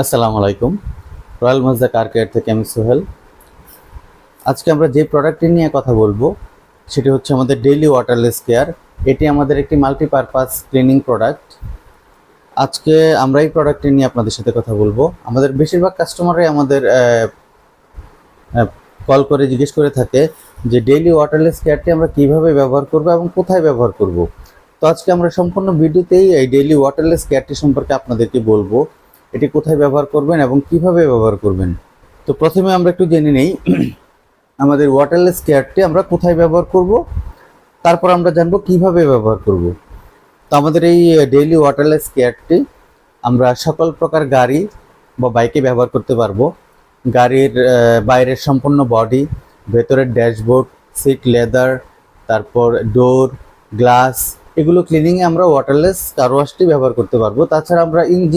আসসালামু আলাইকুম। রয়্যাল মাজদা কার কেয়ার থেকে আমি সোহেল। আজকে আমরা যে প্রোডাক্টটি নিয়ে কথা বলবো সেটি হচ্ছে আমাদের ডেইলি ওয়াটারলেস কেয়ার। এটি আমাদের একটি মাল্টিপারপাস ক্লিনিং প্রোডাক্ট। আজকে আমরা এই প্রোডাক্টটি নিয়ে আপনাদের সাথে কথা বলবো। আমাদের বেশিরভাগ কাস্টমারই আমাদের কল করে জিজ্ঞেস করে থাকে যে ডেইলি ওয়াটারলেস কেয়ারটি আমরা কিভাবে ব্যবহার করব এবং কোথায় ব্যবহার করব। তো আজকে আমরা সম্পূর্ণ ভিডিওতেই এই ডেইলি ওয়াটারলেস কেয়ারটি সম্পর্কে আপনাদেরকে বলবো, এটি কোথায় ব্যবহার করবেন এবং কিভাবে ব্যবহার করবেন। তো প্রথমে আমরা একটু জেনে নেই আমাদের ওয়াটারলেস কেয়ারটি আমরা কোথায় ব্যবহার করব, তারপর আমরা জানবো কিভাবে ব্যবহার করব। তো আমাদের এই ডেইলি ওয়াটারলেস কেয়ারটি আমরা সকল প্রকার গাড়ি বা বাইকে ব্যবহার করতে পারবো। গাড়ির বাইরের সম্পূর্ণ বডি, ভেতরের ড্যাশবোর্ড, সিট লেদার, তারপর ডোর, গ্লাস, এগুলো ক্লিনিংয়ে আমরা ওয়াটারলেস কার ওয়াশটি ব্যবহার করতে পারবো। তাছাড়া আমরা